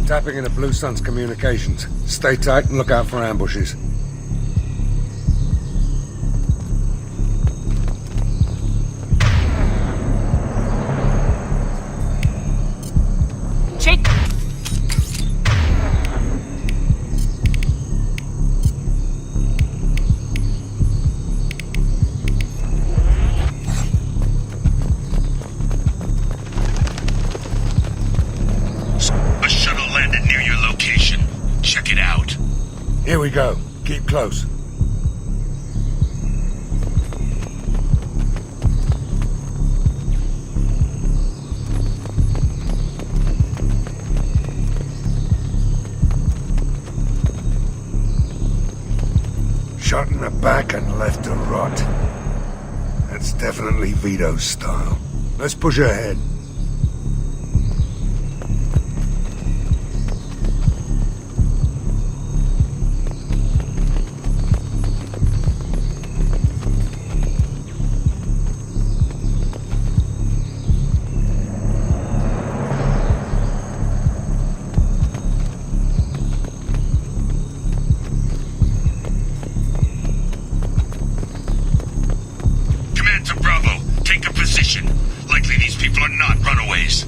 Tapping into Blue Sun's communications. Stay tight and look out for ambushes. Check. A shuttle landed near your location. Check it out. Here we go. Keep close. Shot in the back and left to rot. That's definitely Vito's style. Let's push ahead. Likely these people are not runaways.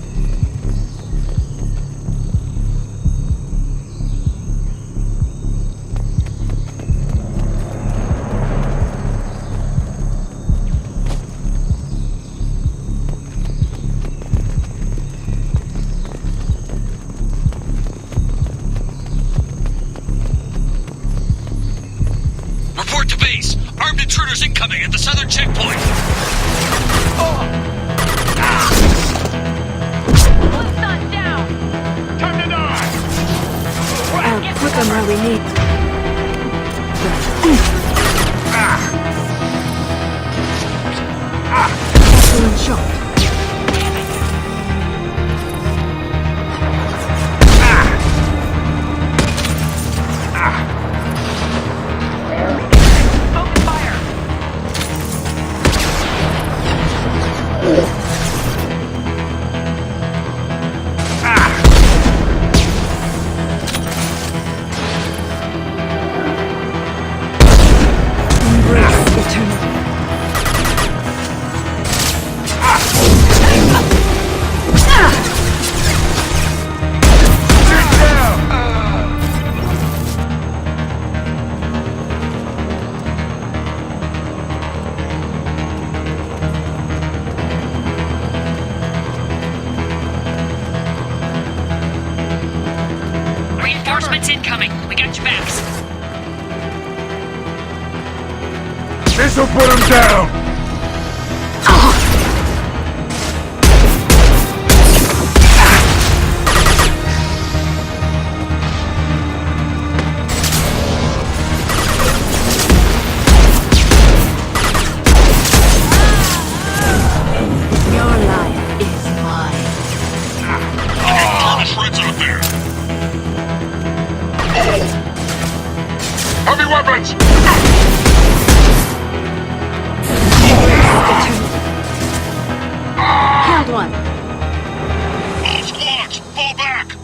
Report to base. Armed intruders incoming at the southern checkpoint. Put them where we need. Excellent shot. Open fire. Reinforcements incoming. We got your backs. This'll put them down! Your life is mine. All the shreds out there. Heavy weapons! Killed one. All squads, fall back!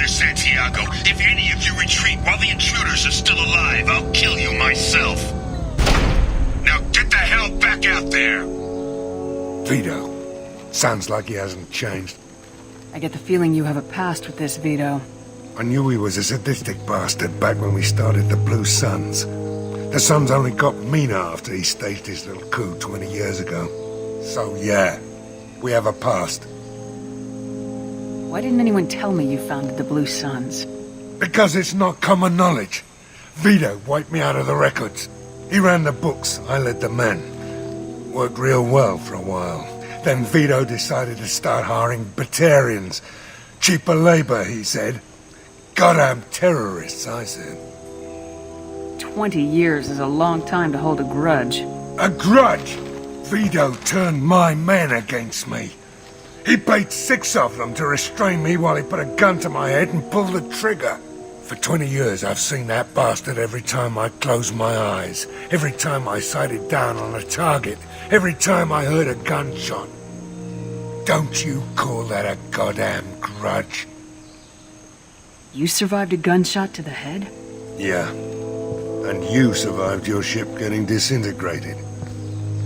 Santiago, if any of you retreat while the intruders are still alive, I'll kill you myself. Now get the hell back out there! Vito. Sounds like he hasn't changed. I get the feeling you have a past with this, Vito. I knew he was a sadistic bastard back when we started the Blue Suns. The Suns only got meaner after he staged his little coup 20 years ago. So yeah, we have a past. Why didn't anyone tell me you founded the Blue Suns? Because it's not common knowledge. Vito wiped me out of the records. He ran the books, I led the men. Worked real well for a while. Then Vito decided to start hiring Batarians. Cheaper labor, he said. Goddamn terrorists, I said. 20 years is a long time to hold a grudge. A grudge? Vito turned my men against me. He paid 6 of them to restrain me while he put a gun to my head and pulled the trigger. For 20 years I've seen that bastard every time I closed my eyes, every time I sighted down on a target, every time I heard a gunshot. Don't you call that a goddamn grudge? You survived a gunshot to the head? Yeah. And you survived your ship getting disintegrated.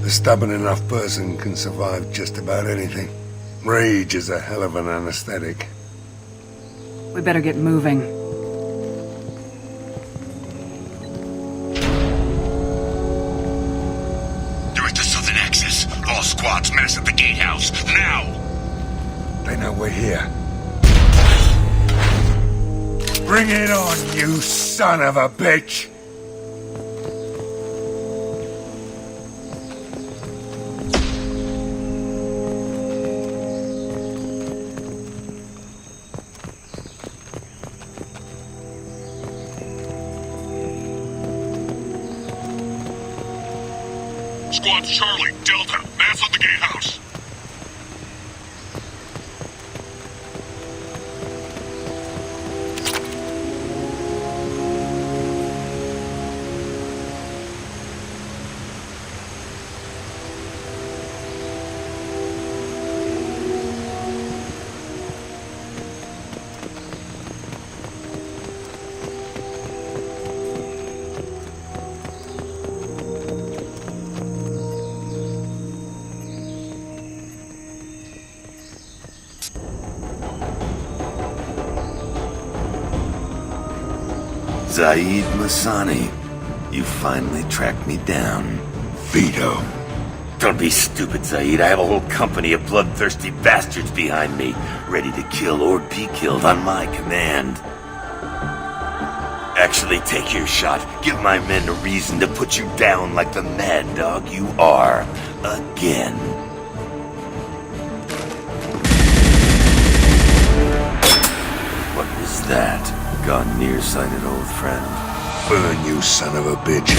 A stubborn enough person can survive just about anything. Rage is a hell of an anesthetic. We better get moving. They're at the southern axis. All squads mass at the gatehouse. Now! They know we're here. Bring it on, you son of a bitch! Squad Charlie, Delta, mass at the gatehouse. Zaeed Masani, you finally tracked me down. Vito. Don't be stupid, Zaeed. I have a whole company of bloodthirsty bastards behind me, ready to kill or be killed on my command. Actually, take your shot. Give my men a reason to put you down like the mad dog you are. Again. What was that? Gone nearsighted, old friend. Burn, you son of a bitch.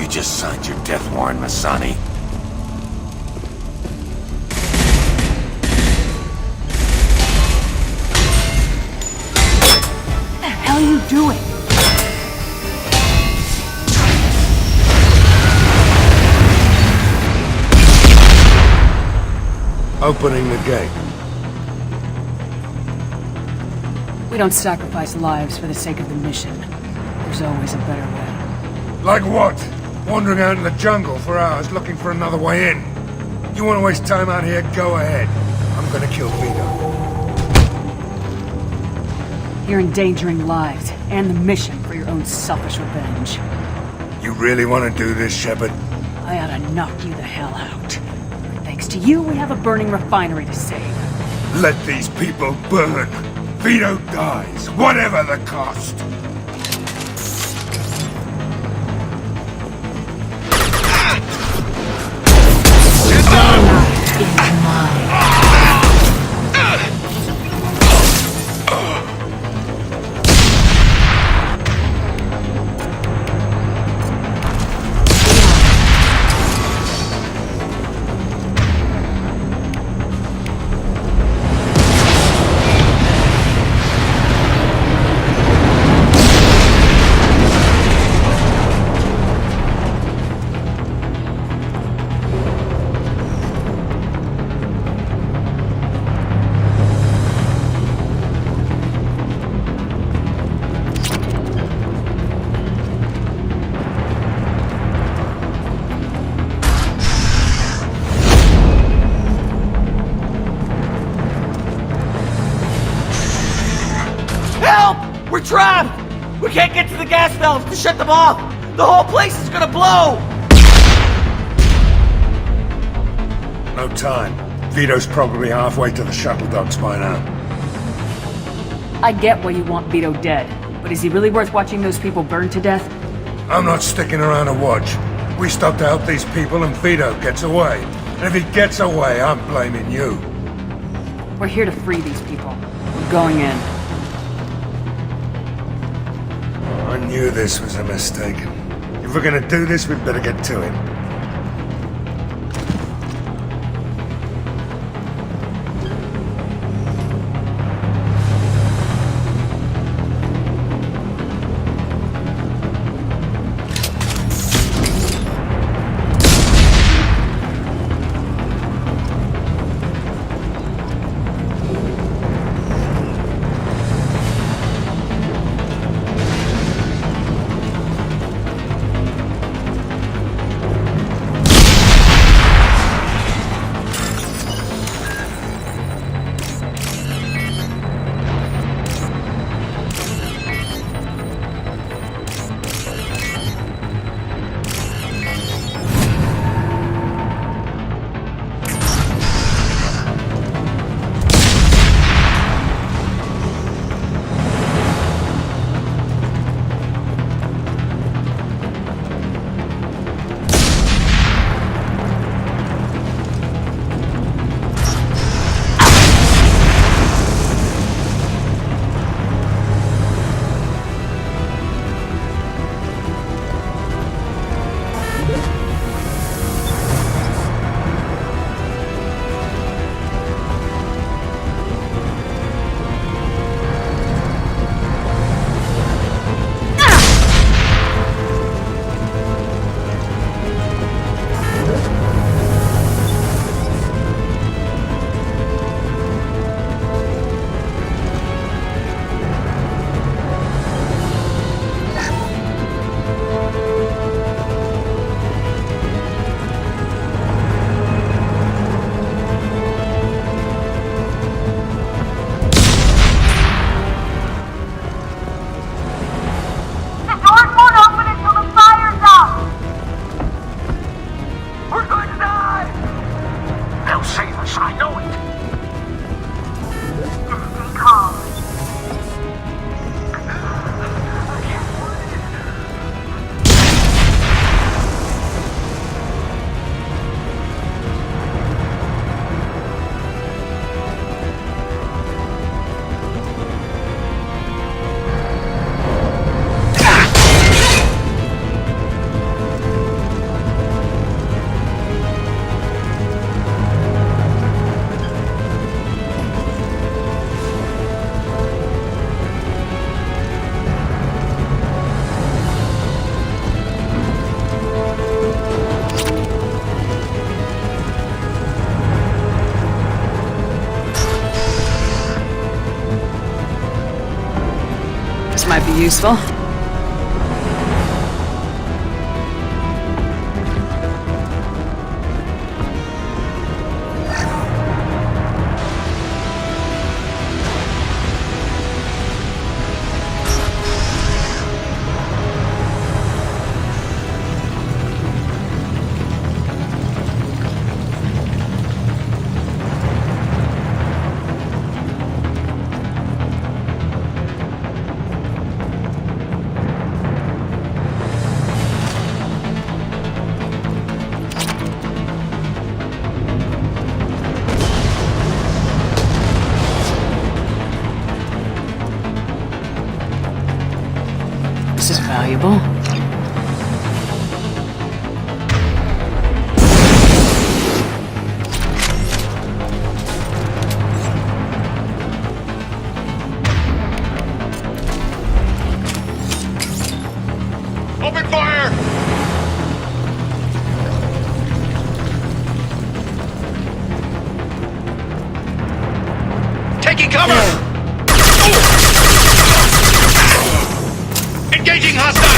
You just signed your death warrant, Masani. What the hell are you doing? Opening the gate. We don't sacrifice lives for the sake of the mission. There's always a better way. Like what? Wandering out in the jungle for hours looking for another way in. You want to waste time out here? Go ahead. I'm gonna kill Vito. You're endangering lives and the mission for your own selfish revenge. You really want to do this, Shepard? I ought to knock you the hell out. Thanks to you, we have a burning refinery to save. Let these people burn. Vito dies, whatever the cost. Is mine. We're trapped! We can't get to the gas valves to shut them off! The whole place is gonna blow! No time. Vito's probably halfway to the shuttle docks by now. I get why you want Vito dead, but is he really worth watching those people burn to death? I'm not sticking around to watch. We stop to help these people and Vito gets away. And if he gets away, I'm blaming you. We're here to free these people. We're going in. I knew this was a mistake. If we're gonna do this, we'd better get to him. Might be useful. This is valuable. Open fire! Taking cover! Engaging hostile!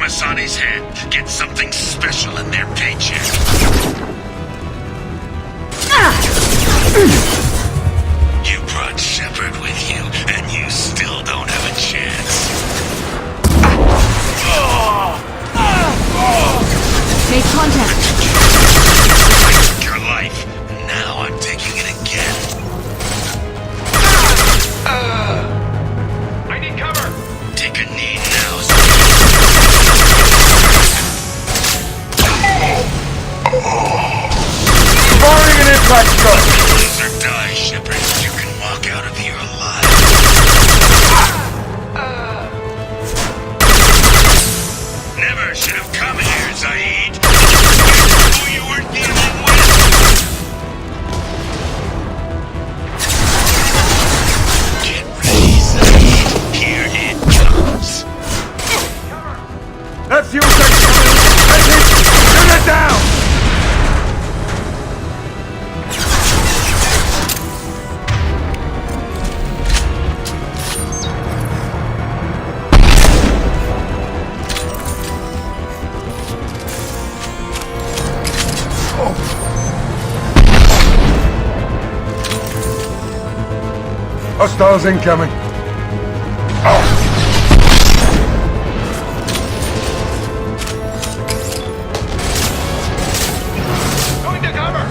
bonus on his head. Get something special in their paycheck. You brought Shepard with you, and you still don't have a chance. Make contact. Your life. Now I'm taking it again. I need cover. Take a knee now. Firing an impact shot! Lose or die, Shepard. You can walk out of here alive. Never should have come here, Zaeed. Who you were dealing with. Get ready, Zaeed. Here it comes. That fuel tank's coming! That's it! Shoot it down! Hostiles incoming. Going to cover.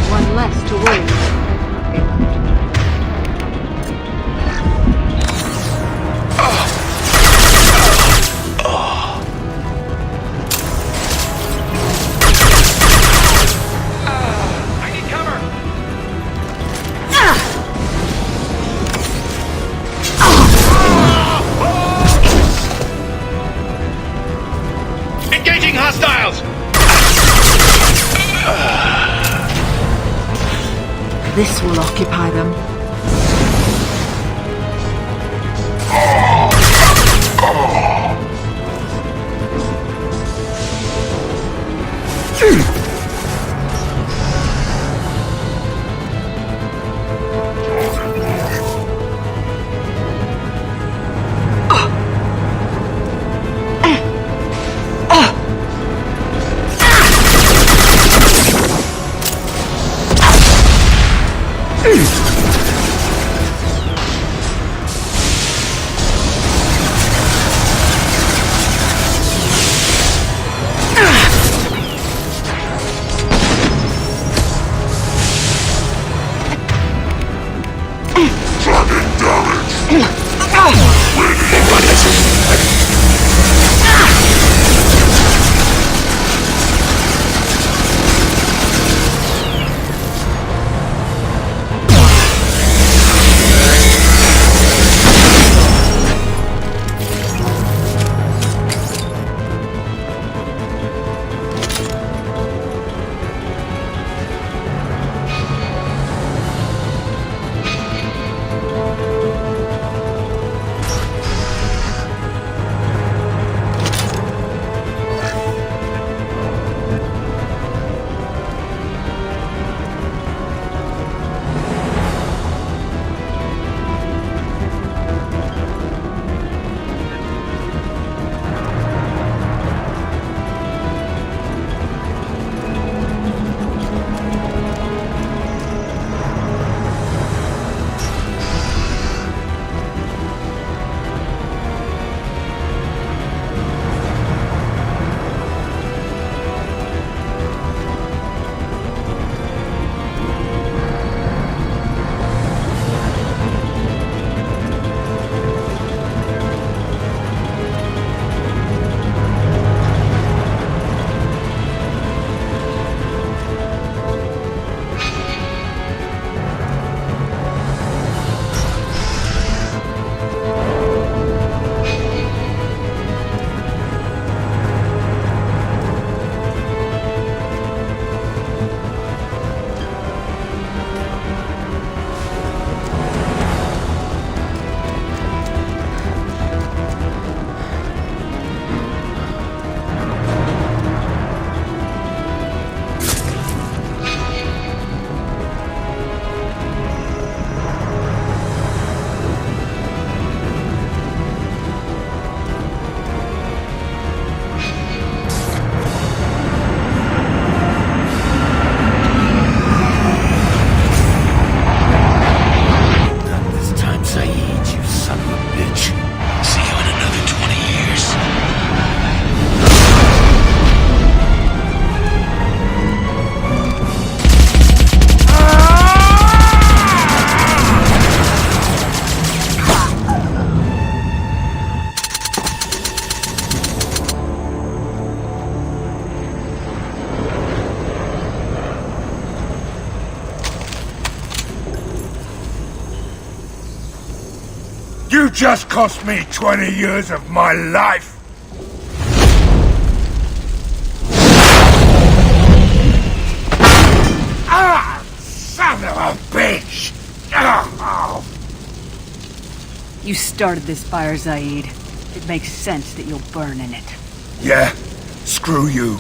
One less to worry. I need cover. Engaging hostiles. This will occupy them. just cost me 20 years of my life. Ah! Son of a bitch! Oh. You started this fire, Zaeed. It makes sense that you'll burn in it. Yeah? Screw you.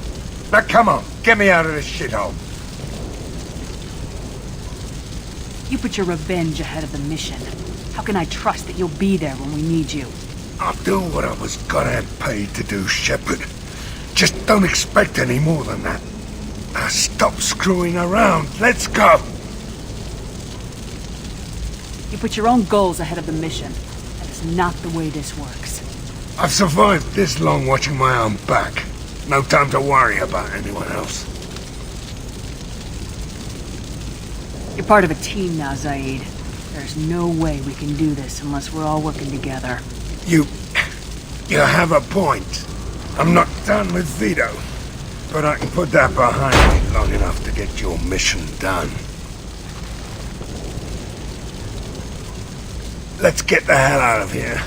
Now come on, get me out of this shithole. You put your revenge ahead of the mission. How can I trust that you'll be there when we need you? I'll do what I was goddamn paid to do, Shepard. Just don't expect any more than that. Now stop screwing around. Let's go. You put your own goals ahead of the mission. That is not the way this works. I've survived this long watching my own back. No time to worry about anyone else. You're part of a team now, Zaeed. There's no way we can do this unless we're all working together. You have a point. I'm not done with Vito, but I can put that behind me long enough to get your mission done. Let's get the hell out of here.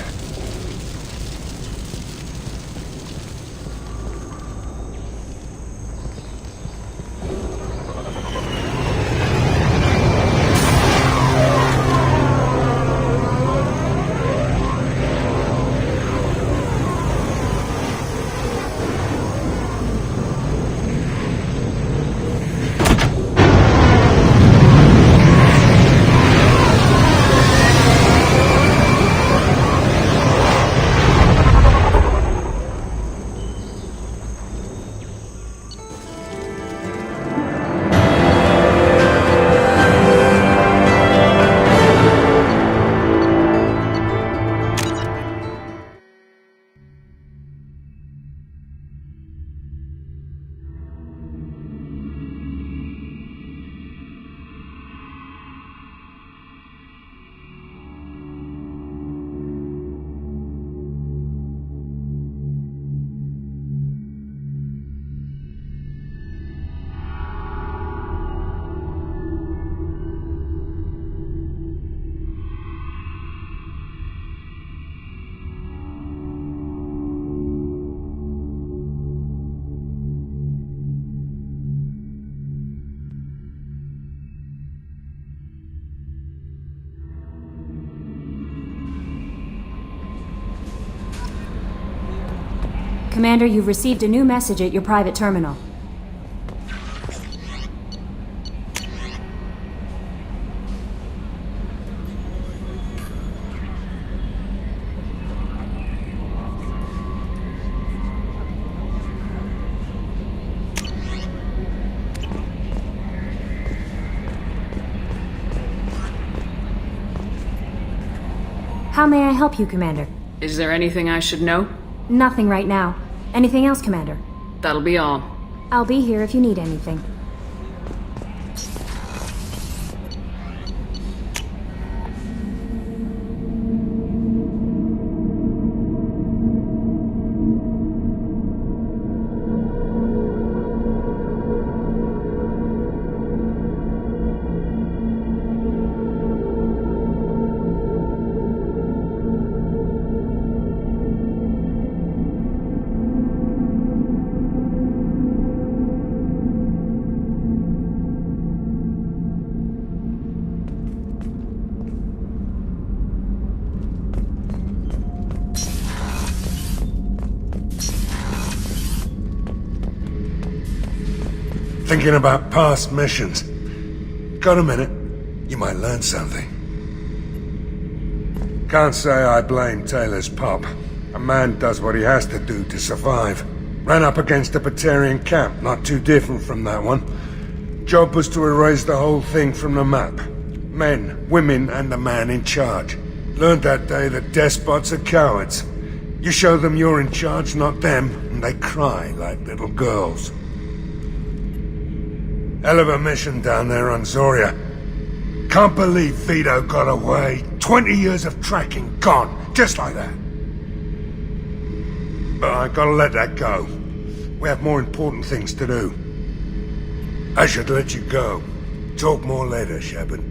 Commander, you've received a new message at your private terminal. How may I help you, Commander? Is there anything I should know? Nothing right now. Anything else, Commander? That'll be all. I'll be here if you need anything. Thinking about past missions. Got a minute? You might learn something. Can't say I blame Taylor's pop. A man does what he has to do to survive. Ran up against a Batarian camp, not too different from that one. Job was to erase the whole thing from the map. Men, women, and the man in charge. Learned that day that despots are cowards. You show them you're in charge, not them, and they cry like little girls. Hell of a mission down there on Zoria. Can't believe Vito got away. 20 years of tracking gone, just like that. But I gotta let that go. We have more important things to do. I should let you go. Talk more later, Shepard.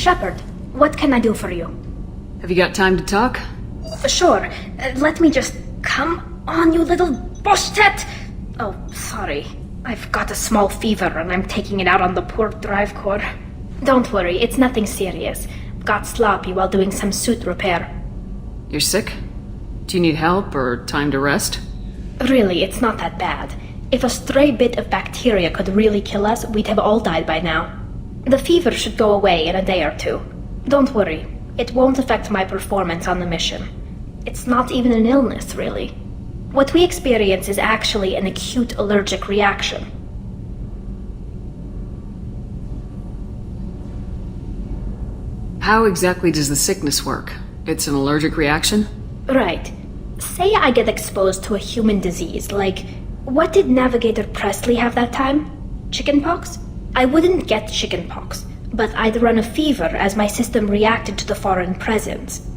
Shepard, what can I do for you? Have you got time to talk? Sure. Let me just... Come on, you little bushtet! Oh, sorry. I've got a small fever and I'm taking it out on the poor drive core. Don't worry, it's nothing serious. Got sloppy while doing some suit repair. You're sick? Do you need help or time to rest? Really, it's not that bad. If a stray bit of bacteria could really kill us, we'd have all died by now. The fever should go away in a day or two. Don't worry, it won't affect my performance on the mission. It's not even an illness, really. What we experience is actually an acute allergic reaction. How exactly does the sickness work? It's an allergic reaction? Right. Say I get exposed to a human disease, like... What did Navigator Presley have that time? Chickenpox? I wouldn't get chickenpox, but I'd run a fever as my system reacted to the foreign presence.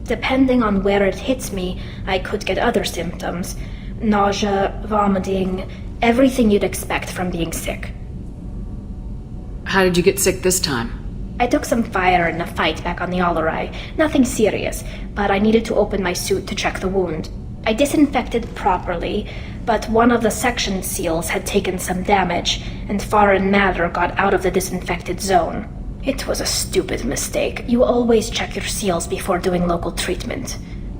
Depending on where it hits me, I could get other symptoms. Nausea, vomiting, everything you'd expect from being sick. How did you get sick this time? I took some fire in a fight back on the Olerai. Nothing serious, but I needed to open my suit to check the wound. I disinfected properly, but one of the section seals had taken some damage, and foreign matter got out of the disinfected zone. It was a stupid mistake. You always check your seals before doing local treatment.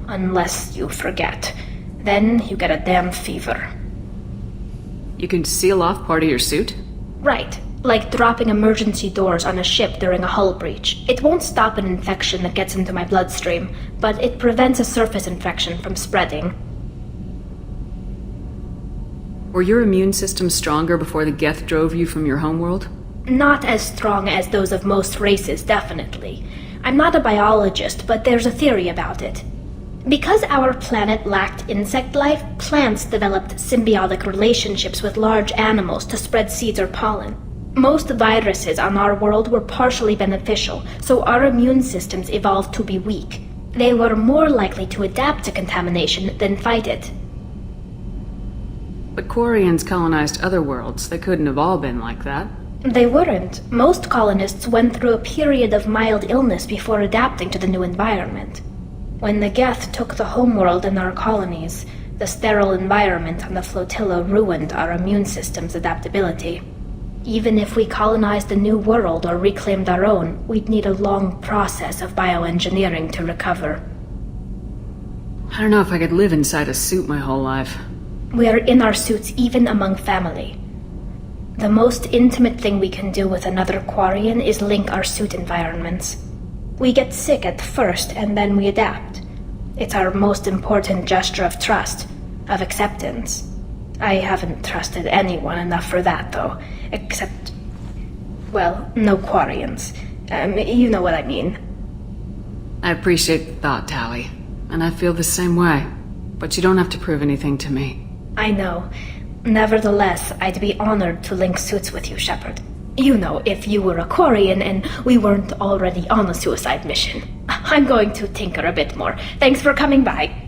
Unless you forget. Then you get a damn fever. You can seal off part of your suit? Right. Like dropping emergency doors on a ship during a hull breach. It won't stop an infection that gets into my bloodstream, but it prevents a surface infection from spreading. Were your immune system stronger before the Geth drove you from your homeworld? Not as strong as those of most races, definitely. I'm not a biologist, but there's a theory about it. Because our planet lacked insect life, plants developed symbiotic relationships with large animals to spread seeds or pollen. Most viruses on our world were partially beneficial, so our immune systems evolved to be weak. They were more likely to adapt to contamination than fight it. But Quarians colonized other worlds. They couldn't have all been like that. They weren't. Most colonists went through a period of mild illness before adapting to the new environment. When the Geth took the homeworld and our colonies, the sterile environment on the flotilla ruined our immune system's adaptability. Even if we colonized a new world or reclaimed our own, we'd need a long process of bioengineering to recover. I don't know if I could live inside a suit my whole life. We are in our suits even among family. The most intimate thing we can do with another Quarian is link our suit environments. We get sick at first and then we adapt. It's our most important gesture of trust, of acceptance. I haven't trusted anyone enough for that, though. Except... well, no Quarians. You know what I mean. I appreciate the thought, Tally. And I feel the same way. But you don't have to prove anything to me. I know. Nevertheless, I'd be honored to link suits with you, Shepard. You know, if you were a Quarian and we weren't already on a suicide mission. I'm going to tinker a bit more. Thanks for coming by.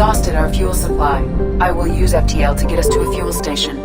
exhausted our fuel supply. I will use FTL to get us to a fuel station.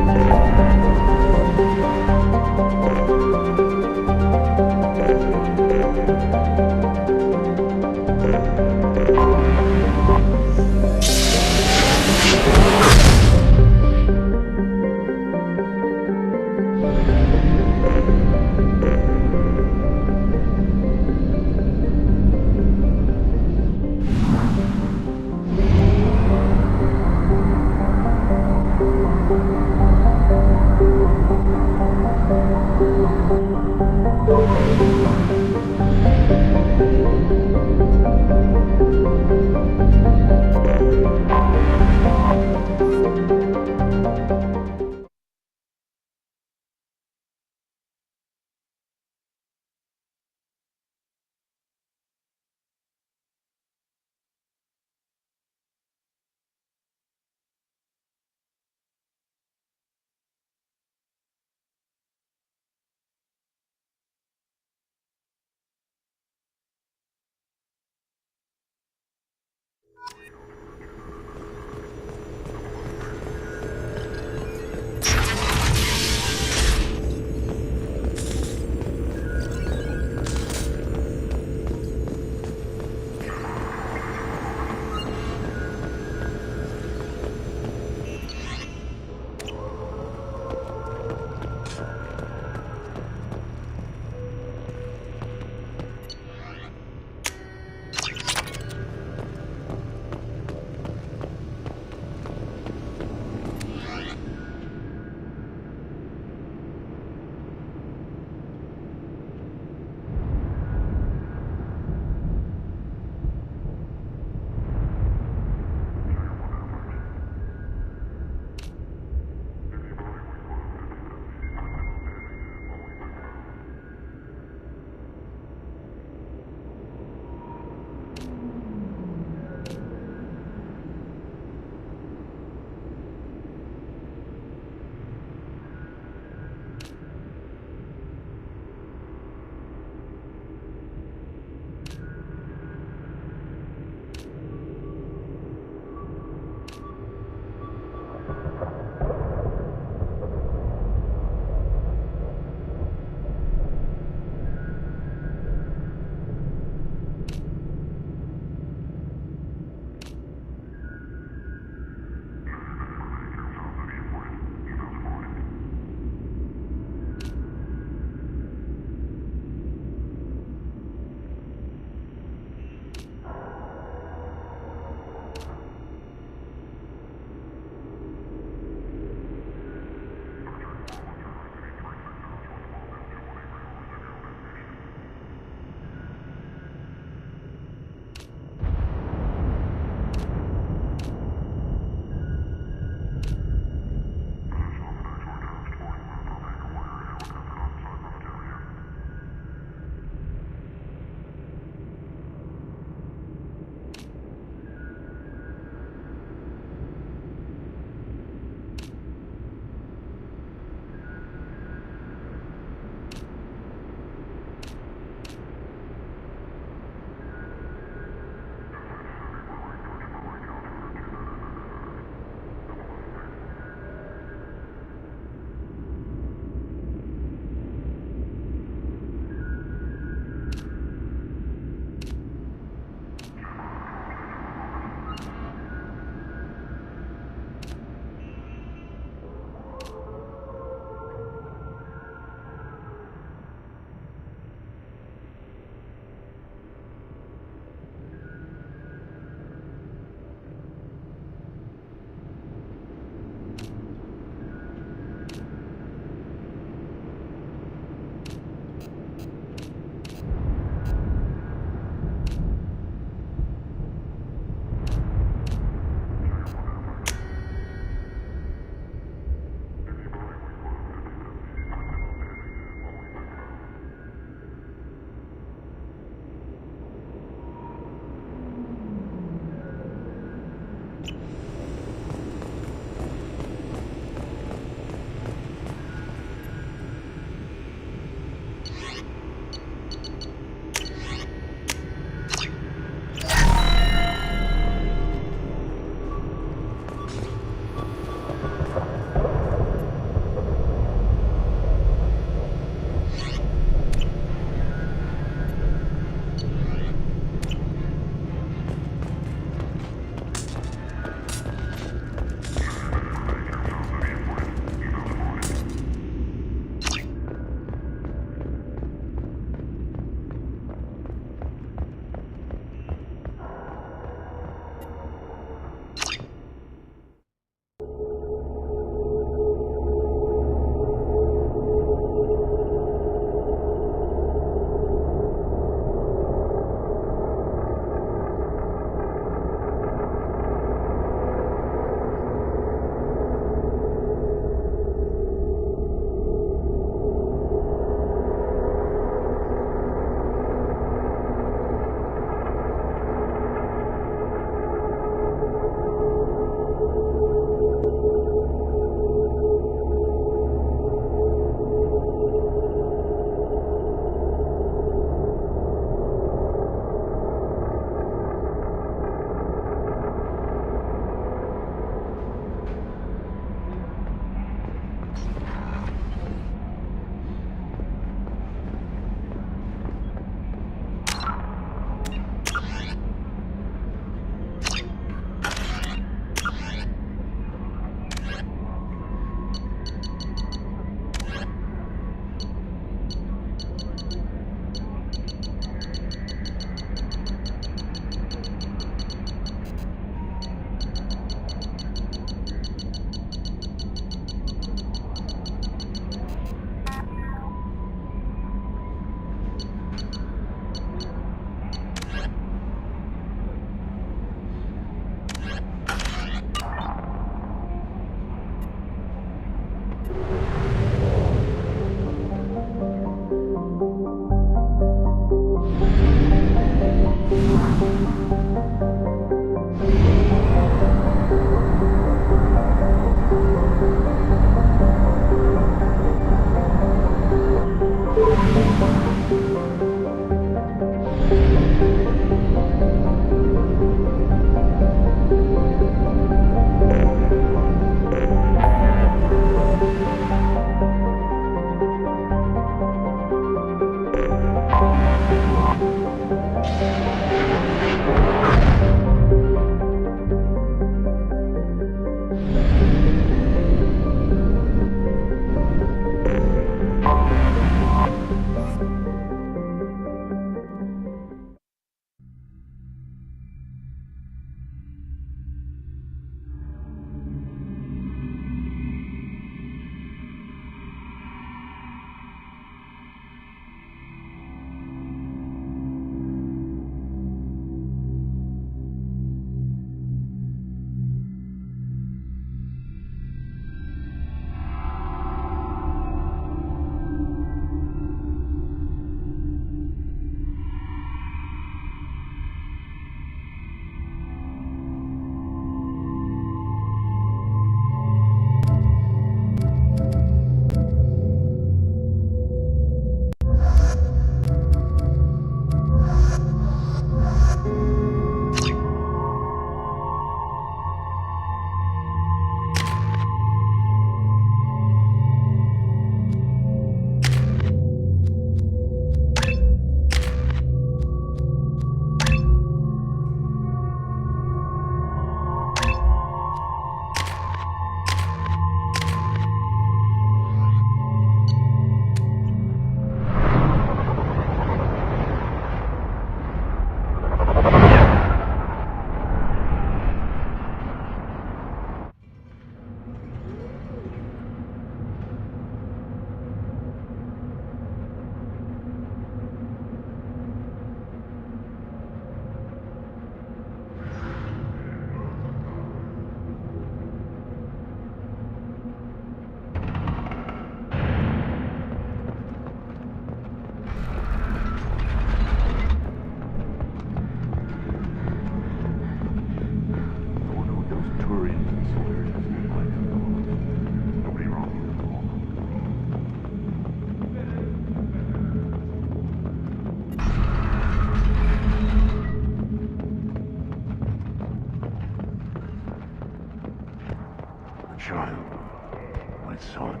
my son.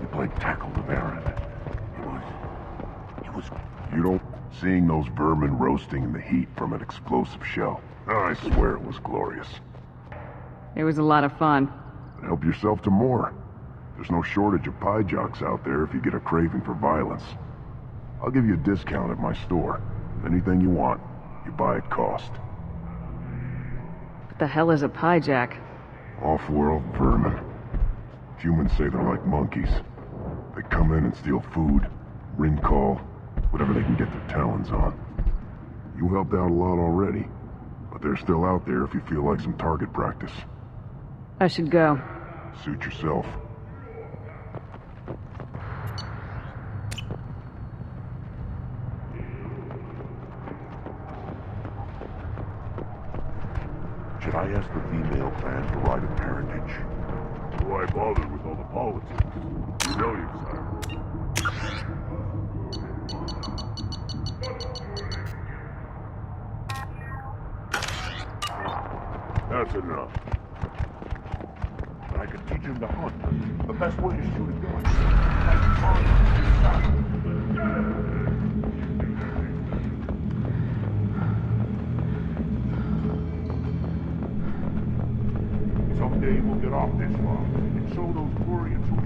He played tackle with Aaron. He was... You don't... Seeing those vermin roasting in the heat from an explosive shell. I swear it was glorious. It was a lot of fun. Help yourself to more. There's no shortage of pie jocks out there if you get a craving for violence. I'll give you a discount at my store. Anything you want, you buy at cost. What the hell is a pie jack? Off-world vermin. Humans say they're like monkeys. They come in and steal food, ring call, whatever they can get their talons on. You helped out a lot already, but they're still out there if you feel like some target practice. I should go. Suit yourself. Should I ask the female fan for right of parentage? Why bother with all the politics? You know you That's enough. I could teach him to hunt. The best way to shoot a gun. Someday we'll get off this farm and show those Koreans who